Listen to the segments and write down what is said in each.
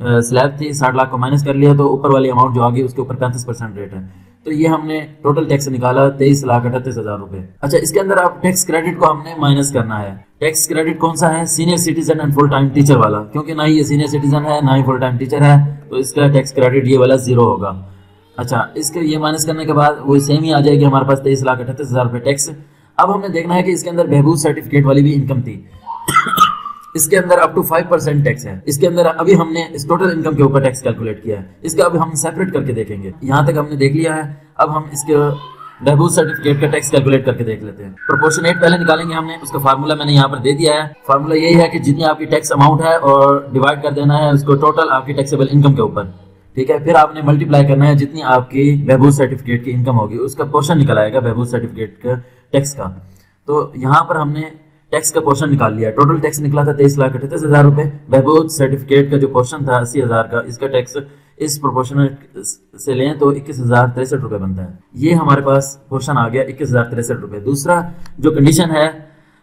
Slab थी 60 लाख को minus कर लिया तो ऊपर वाली अमाउंट जो आ गई उसके ऊपर 35% रेट है। तो ये हमने टोटल टैक्स निकाला 23,38,000 रुपए। अच्छा, इसके अंदर आप टैक्स क्रेडिट को हमने माइनस करना है। टैक्स क्रेडिट कौन सा है? Senior citizen and full time teacher वाला, क्योंकि ना ही ये सीनियर सिटीजन है ना ही फुल टाइम टीचर है, तो इसका टैक्स क्रेडिट ये वाला 0 होगा। अच्छा, इसके ये माइनस करने के बाद वो सेम ही आ जाएगी हमारे पास 23,38,000 रुपए टैक्स। अब हमें देखना है कि इसके अंदर बहबूद सर्टिफिकेट वाली भी इनकम थी इसके अंदर अप टू 5% टैक्स है। इसके अंदर अभी हमने इस टोटल इनकम के ऊपर टैक्स कैलकुलेट किया है, इसका अभी हम सेपरेट करके देखेंगे। यहाँ तक हमने देख लिया है, अब हम इसके बहबूद सर्टिफिकेट का टैक्स कैलकुलेट करके देख लेते हैं। प्रोपोर्शनेट पहले निकालेंगे हमने, उसका फार्मूला मैंने यहाँ पर दे दिया है। फार्मूला यही है कि जितनी आपकी टैक्स अमाउंट है और डिवाइड कर देना है उसको टोटल आपकी टैक्सेबल इनकम के ऊपर, ठीक है। फिर आपने मल्टीप्लाई करना है जितनी आपकी बहबूद सर्टिफिकेट की इनकम होगी उसका पोर्शन निकल आएगा बहबूद सर्टिफिकेट का टैक्स का। तो यहाँ पर हमने टैक्स का पोर्शन निकाल लिया। टोटल टैक्स निकला था 23,38,000 रुपए। बहबूद सर्टिफिकेट का जो पोर्शन था 80,000 का, इसका टैक्स इस प्रोपोर्शन से लें तो 21,063 रुपए बनता है। ये हमारे पास पोर्शन आ गया 21,063 रुपए। दूसरा जो कंडीशन है,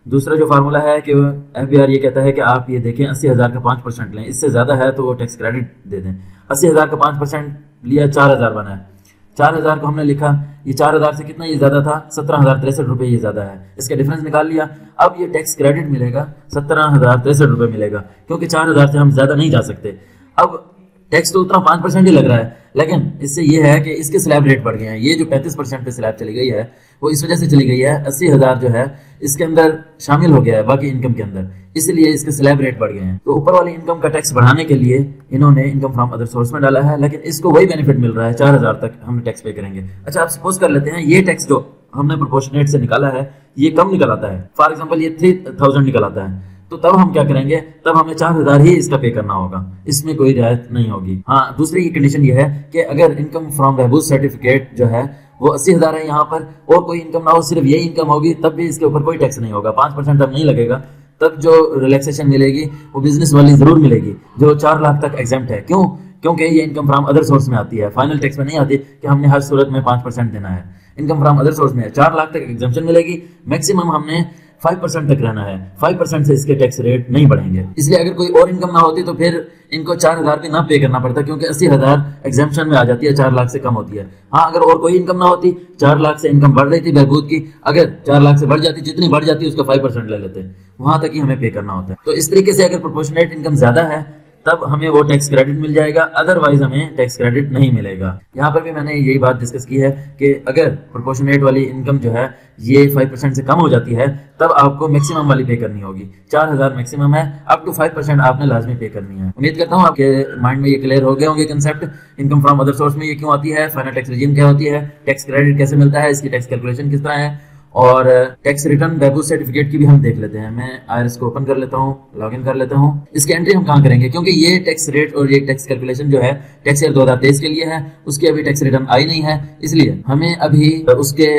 दूसरा जो फार्मूला है कि FBR ये कहता है कि आप ये देखें 80,000 का 5% लें, इससे ज्यादा है तो वो टैक्स क्रेडिट दे दें। 80,000 का 5% लिया 4,000 बना है। 4,000 को हमने लिखा, ये 4,000 से कितना ये ज्यादा था 17,063 रुपए ये ज्यादा है, इसका डिफरेंस निकाल लिया। अब ये टैक्स क्रेडिट मिलेगा 17,063 रुपए मिलेगा, क्योंकि 4,000 से हम ज्यादा नहीं जा सकते। अब टैक्स तो उतना 5% ही लग रहा है, लेकिन इससे ये है कि इसके स्लैब रेट बढ़ गए हैं। ये जो 35% पे स्लैब चली गई है वो इस वजह से चली गई है 80,000 जो है इसके अंदर शामिल हो गया है बाकी इनकम के अंदर, इसलिए इसके स्लैब रेट बढ़ गए हैं। तो ऊपर वाली इनकम का टैक्स बढ़ाने के लिए इन्होंने इनकम फ्रॉम अदर सोर्स में डाला है, लेकिन इसको वही बेनिफिट मिल रहा है 4,000 तक हम टैक्स पे करेंगे। अच्छा, आप सपोज कर लेते हैं ये टैक्स जो हमने प्रोपोर्शनेट से निकाला है ये कम निकल आता है, फॉर एग्जाम्पल ये 3,000 निकल आता है, तो तब हम क्या करेंगे, तब हमें 4,000 ही इसका पे करना होगा, इसमें कोई रियायत नहीं होगी। हाँ, दूसरी कंडीशन ये है कि अगर इनकम फ्रॉम बहबूद सर्टिफिकेट जो है वो 80,000 है यहाँ पर और कोई इनकम ना हो, सिर्फ यही इनकम होगी, तब भी इसके ऊपर कोई टैक्स नहीं होगा। 5% तब नहीं लगेगा, तब जो रिलैक्सेशन मिलेगी वो बिजनेस वाली जरूर मिलेगी जो 4 लाख तक एग्जेम्प्ट है। क्यों? क्योंकि ये इनकम फ्रॉम अदर सोर्स में आती है, फाइनल टैक्स में नहीं आती कि हमने हर सूरत में 5% देना है। इनकम फ्रॉम अदर सोर्स में 4 लाख तक एग्जेम्पशन मिलेगी, मैक्सिमम हमने 5% तक रहना है। 5% से इसके टैक्स रेट नहीं बढ़ेंगे। इसलिए अगर कोई और इनकम ना होती तो फिर इनको 4,000 भी ना पे करना पड़ता, क्योंकि 80,000 एग्जेम्पशन में आ जाती है, 4 लाख से कम होती है। हाँ, अगर और कोई इनकम ना होती, 4 लाख से इनकम बढ़ रही थी बहबूद की, अगर 4 लाख से बढ़ जाती, जितनी बढ़ जाती उसका 5% ले लेते, वहां तक ही हमें पे करना होता है। तो इस तरीके से अगर प्रोपोर्शनेट इनकम ज्यादा है तब हमें वो टैक्स क्रेडिट मिल जाएगा, अदरवाइज हमें टैक्स क्रेडिट नहीं मिलेगा। यहाँ पर भी मैंने यही बात डिस्कस की है कि अगर प्रोपोर्शनेट वाली इनकम जो है ये 5% से कम हो जाती है तब आपको मैक्सिमम वाली पे करनी होगी। 4,000 मैक्सिमम है, अप टू 5% आपने लाजमी पे करनी है। उम्मीद करता हूँ आपके माइंड में ये क्लियर हो गए होंगे concept. Income from other source में ये क्यों आती है, फाइनल टैक्स रिजीम क्या होती है, टैक्स क्रेडिट कैसे मिलता है, इसकी टैक्स कैलकुलेशन किस तरह है, और टैक्स रिटर्न बहबूद सर्टिफिकेट की भी हम देख लेते हैं। मैं आईआरएस को ओपन कर लेता हूँ, लॉगिन कर लेता हूँ। इसकी एंट्री हम कहाँ करेंगे, क्योंकि ये टैक्स रेट और ये टैक्स कैलकुलेशन जो है टैक्स ईयर 2023 के लिए है, उसकी अभी टैक्स रिटर्न आई नहीं है, इसलिए हमें अभी उसके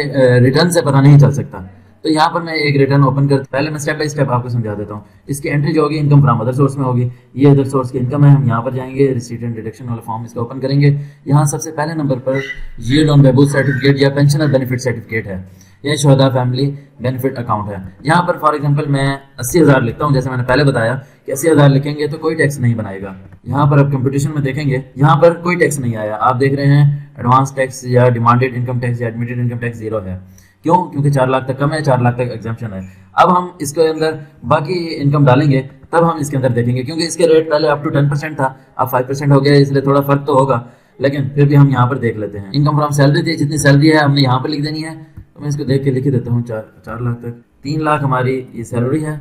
रिटर्न से पता नहीं चल सकता। तो यहाँ पर मैं एक रिटर्न ओपन कर, पहले मैं स्टेप बाय स्टेप आपको समझा देता हूँ। इसकी एंट्री जो होगी इनकम फ्रॉम अदर सोर्स में होगी, ये अदर सोर्स की इनकम है। हम यहाँ पर जाएंगे, रिसीट एंड डिडक्शन वाला फॉर्म इसका ओपन करेंगे। यहाँ सबसे पहले नंबर पर यील्ड ऑन बहबूद सर्टिफिकेट या पेंशनर बेनिफिट सर्टिफिकेट है, यह शोहदा फैमिली बेनिफिट अकाउंट है। यहाँ पर फॉर एग्जांपल मैं 80,000 लिखता हूँ, जैसे मैंने पहले बताया कि 80,000 लिखेंगे तो कोई टैक्स नहीं बनाएगा। यहाँ पर अब कंप्यूटेशन में देखेंगे, यहाँ पर कोई टैक्स नहीं आया। आप देख रहे हैं एडवांस टैक्स या डिमांडेड इनकम टैक्स या एडमिटेड इनकम टैक्स 0 है। क्यों? क्योंकि 4 लाख तक कम है, 4 लाख तक एग्जेम्पशन है। अब हम इसके अंदर बाकी इनकम डालेंगे तब हम इसके अंदर देखेंगे, क्योंकि इसके रेट पहले अप टू 10% था, अब 5% हो गया, इसलिए थोड़ा फर्क तो होगा, लेकिन फिर भी हम यहाँ पर देख लेते हैं। इनकम फ्रॉम सैलरी थी, जितनी सैलरी है हमने यहाँ पर लिख देनी है। तो मैं इसको देख के लिख देता हूँ 4 लाख तक। 3 लाख हमारी ये सैलरी है,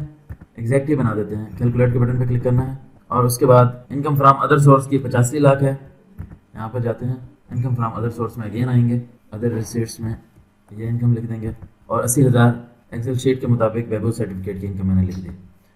एग्जैक्ट ही बना देते हैं। कैलकुलेट के बटन पे क्लिक करना है और उसके बाद इनकम फ्रॉम अदर सोर्स की 85 लाख है, यहाँ पर जाते हैं। इनकम फ्रॉम अदर सोर्स में अगेन आएंगे, अदर रिसीट्स में ये इनकम लिख देंगे और 80,000 एक्सेल शीट के मुताबिक बहबूद सर्टिफिकेट की इनकम मैंने लिख दी।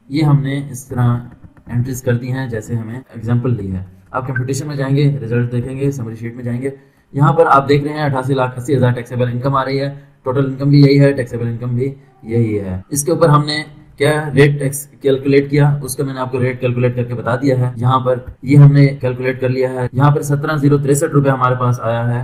ये हमने इस तरह एंट्रीज कर दी हैं जैसे हमें एग्जाम्पल ली है। आप कंप्यूटेशन में जाएंगे, रिजल्ट देखेंगे, समरी शीट में जाएंगे। यहाँ पर आप देख रहे हैं 88,80,000 टैक्सेबल इनकम आ रही है, टोटल इनकम भी यही है, टैक्सेबल इनकम भी यही है। इसके ऊपर हमने क्या रेट टैक्स कैलकुलेट किया, उसका मैंने आपको रेट कैलकुलेट करके बता दिया है। यहाँ पर ये हमने कैलकुलेट कर लिया है। यहाँ पर 17,063 रुपये हमारे पास आया है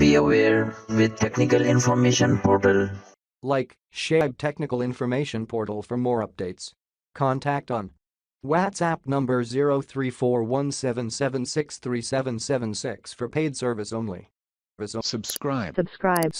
Be aware with Technical Information Portal. Like, share Technical Information Portal for more updates. Contact on WhatsApp number 034177637776 for paid service only. Subscribe. Subscribe.